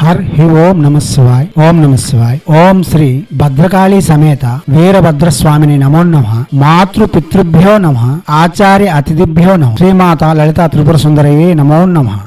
హి ఓం నమ శివాయ్. ఓం నమ శివాయ్. ఓం శ్రీ భద్రకాళీ సమేత వీరభద్రస్వామిని నమో నమః. మాతృ పితృభ్యో నమః. ఆచార్య అతిథిభ్యో నమః. శ్రీమాత లలితా త్రిపుర సుందరయే నమో నమః.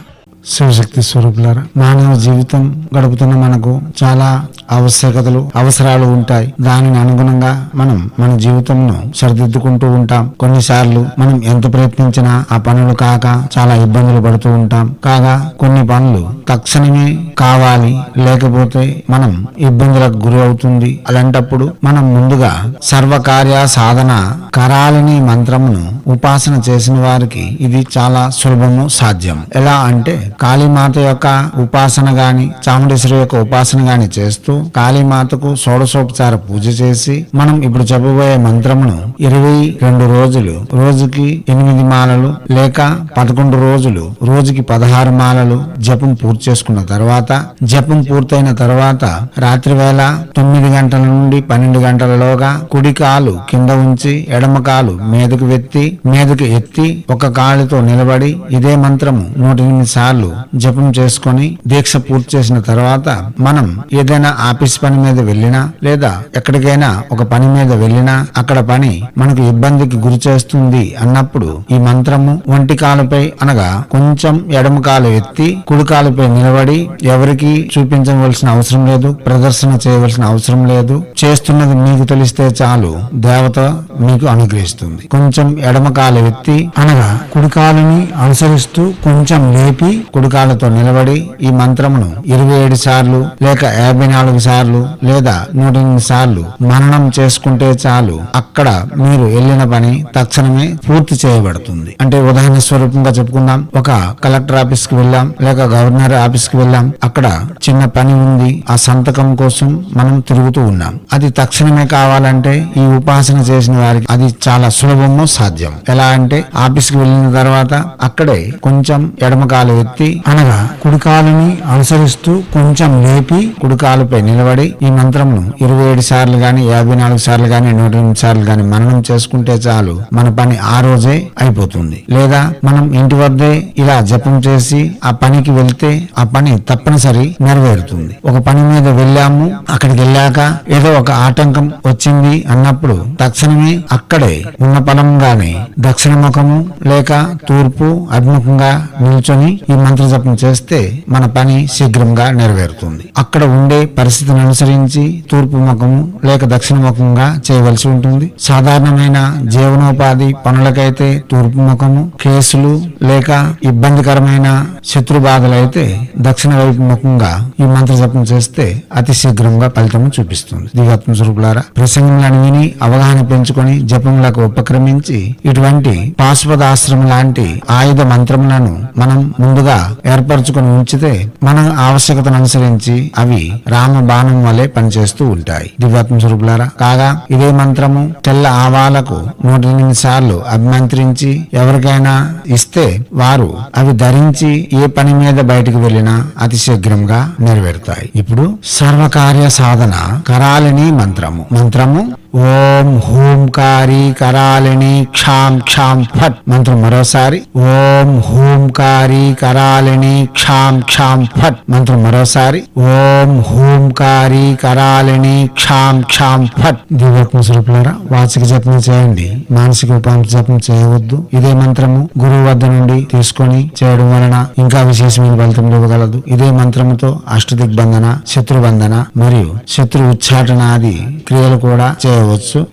శివశక్తి స్వరూపులారా, మానవ జీవితం గడుపుతున్న మనకు చాలా ఆవశ్యకతలు అవసరాలు ఉంటాయి. దానిని అనుగుణంగా మనం మన జీవితంను సరిదిద్దుకుంటూ ఉంటాం. కొన్నిసార్లు మనం ఎంత ప్రయత్నించినా ఆ పనులు కాక చాలా ఇబ్బందులు పడుతూ ఉంటాం. కాగా కొన్ని పనులు తక్షణమే కావాలి, లేకపోతే మనం ఇబ్బందులకు గురి అవుతుంది. అలాంటప్పుడు మనం ముందుగా సర్వకార్య సాధన కరాలని మంత్రమును ఉపాసన చేసిన వారికి ఇది చాలా సులభము, సాధ్యం. ఎలా అంటే కాళీమాత యొక్క ఉపాసన గాని, చాముండేశ్వరి యొక్క ఉపాసన గాని చేస్తూ కాళీమాతకు షోడశోపచార పూజ చేసి మనం ఇప్పుడు చెప్పబోయే మంత్రమును 22 రోజులు రోజుకి 8 మాలలు లేక 11 రోజులు రోజుకి 16 మాలలు జపం పూర్తి చేసుకున్న తర్వాత, జపం పూర్తయిన తర్వాత రాత్రి వేళ 9 గంటల నుండి 12 గంటలలోగా కుడి కాలు కింద ఉంచి ఎడమ కాలు మీదకు ఎత్తి ఒక కాలుతో నిలబడి ఇదే మంత్రము 108 సార్లు జపం చేసుకొని దీక్ష పూర్తి చేసిన తర్వాత మనం ఏదైనా ఆఫీస్ పని మీద వెళ్ళినా లేదా ఎక్కడికైనా ఒక పని మీద వెళ్ళినా అక్కడ పని మనకు ఇబ్బందికి గురి చేస్తుంది అన్నప్పుడు ఈ మంత్రము ఒంటి కాలుపై అనగా కొంచెం ఎడమ కాలు ఎత్తి కుడి కాలుపై నిలబడి ఎవరికి చూపించవలసిన అవసరం లేదు, ప్రదర్శన చేయవలసిన అవసరం లేదు. చేస్తున్నది మీకు తెలిస్తే చాలు, దేవత మీకు అనుగ్రహిస్తుంది. కొంచెం ఎడమ కాలు ఎత్తి అనగా కుడి కాలుని అనుసరిస్తూ కొంచెం లేపి కుడికాలతో నిలబడి ఈ మంత్రమును 27 సార్లు లేక 54 సార్లు లేదా 108 సార్లు మననం చేసుకుంటే చాలు. అక్కడ మీరు వెళ్ళిన పని తక్షణమే పూర్తి చేయబడుతుంది. అంటే ఉదాహరణ స్వరూపంగా చెప్పుకుందాం, ఒక కలెక్టర్ ఆఫీస్ కి వెళ్ళాం లేక గవర్నర్ ఆఫీస్ కి వెళ్ళాం. అక్కడ చిన్న పని ఉంది, ఆ సంతకం కోసం మనం తిరుగుతూ ఉన్నాం. అది తక్షణమే కావాలంటే ఈ ఉపాసన చేసిన వారికి అది చాలా సులభము, సాధ్యం. ఎలా అంటే ఆఫీస్ కి వెళ్ళిన తర్వాత అక్కడే కొంచెం ఎడమ కాలు ఎత్తి అనగా కుడికాలుని అనుసరిస్తూ కొంచెం లేపి కుడికాలుపై నిలబడి ఈ మంత్రమును 27 సార్లు గాని 54 సార్లు గాని 108 సార్లు గాని మననం చేసుకుంటే చాలు, మన పని ఆ రోజే అయిపోతుంది. లేదా మనం ఇంటి వద్దే ఇలా జపం చేసి ఆ పనికి వెళ్తే ఆ పని తప్పనిసరి నెరవేరుతుంది. ఒక పని మీద వెళ్ళాము, అక్కడికి వెళ్ళాక ఏదో ఒక ఆటంకం వచ్చింది అన్నప్పుడు తక్షణమే అక్కడే ఉన్న పలంగానే దక్షిణ ముఖము లేక తూర్పు అభిముఖంగా నిల్చొని ఈ మంత్ర జపం చేస్తే మన పని శీఘ్రంగా నెరవేరుతుంది. అక్కడ ఉండే పరిస్థితిని అనుసరించి తూర్పు ముఖము లేక దక్షిణ ముఖంగా చేయవలసి ఉంటుంది. సాధారణమైన జీవనోపాధి పనులకైతే తూర్పు ముఖము, కేసులు లేక ఇబ్బందికరమైన శత్రు బాధలైతే దక్షిణ వైపు ముఖంగా ఈ మంత్ర జపం చేస్తే అతి శీఘ్రంగా ఫలితము చూపిస్తుంది. దివ్యాత్మ స్వరూపులారా, ప్రసంగములను విని అవగాహన పెంచుకొని జపములకు ఉపక్రమించి ఇటువంటి పాశుపదాశ్రమం లాంటి ఆయుధ మంత్రములను మనం ముందుగా ఏర్పరచుకుని ఉంచితే మన ఆవశ్యకతను అనుసరించి అవి రామ బాణం వలె పనిచేస్తూ ఉంటాయి. దివ్యాత్మ స్వరూపులారా, కాగా ఇదే మంత్రము తెల్ల ఆవాలకు 108 సార్లు అభిమంత్రించి ఎవరికైనా ఇస్తే వారు అవి ధరించి ఏ పని మీద బయటకు వెళ్ళినా అతి శీఘ్రంగా నెరవేరుతాయి. ఇప్పుడు సర్వకార్య సాధన కరాలిని మంత్రము ఓం హూంకారి కరాలిని క్షాం క్షాం ఫట్. మంత్రం మరోసారి ఓం హూంకారి కరాలిని క్షాం క్షాం ఫట్. మంత్రం మరోసారి ఓం హూంకారి కరాలిని క్షాం క్షాం ఫట్. దివ్యాత్మ స్వరూపులారా, వాచిక జపం చేయండి, మానసిక ఉపాంశ జపం చేయవద్దు. ఇదే మంత్రము గురువు వద్ద నుండి తీసుకొని చేయడం వలన ఇంకా విశేషమైన ఫలితం ఇవ్వగలదు. ఇదే మంత్రముతో అష్టదిగ్బంధన, శత్రుబంధన మరియు శత్రు ఉచ్చాటనాది క్రియలు కూడా చేయవచ్చు.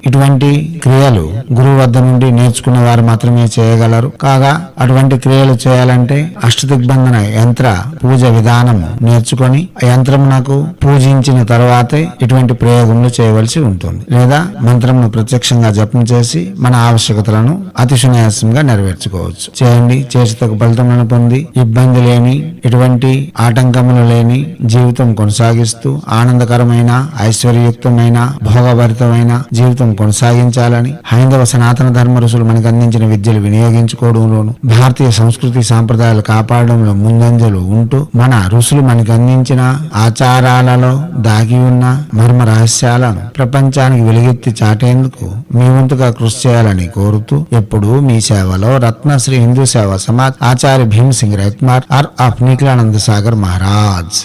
ఇటువంటి క్రియలు గురువు వద్ద నుండి నేర్చుకున్న వారు మాత్రమే చేయగలరు. కాగా అటువంటి క్రియలు చేయాలంటే అష్టదిగ్బంధన యంత్ర పూజ విధానము నేర్చుకొని ఆ యంత్రమునకు పూజించిన తర్వాతే ఇటువంటి ప్రయోగములు చేయవలసి ఉంటుంది. లేదా మంత్రమును ప్రత్యక్షంగా జపం చేసి మన ఆవశ్యకతలను అతి సునాయాసంగా నెరవేర్చుకోవచ్చు. చేయండి, చేసి తగ్గ ఫలితములను పొంది ఇబ్బంది లేని, ఎటువంటి ఆటంకములు లేని జీవితం కొనసాగిస్తూ ఆనందకరమైన, ఐశ్వర్యయుక్తమైన, భోగభరితమైన జీవితం కొనసాగించాలని హైందవ సనాతన ధర్మ ఋషులు మనకు అందించిన విద్యలు వినియోగించుకోవడంలోను, భారతీయ సంస్కృతి సాంప్రదాయాలు కాపాడడంలో ముందంజలు ఉంటూ మన ఋషులు మనకు అందించిన ఆచారాలలో దాగి ఉన్న మర్మ రహస్యాలను ప్రపంచానికి వెలుగెత్తి చాటేందుకు మీ వంతుగా కృషి చేయాలని కోరుతూ ఎప్పుడూ మీ సేవలో రత్నశ్రీ హిందూ సేవా సమాజ్ ఆచార్య భీమ్ సింగ్ రవికుమార్ ఆఫ్ నిఖిలానంద సాగర్ మహారాజ్.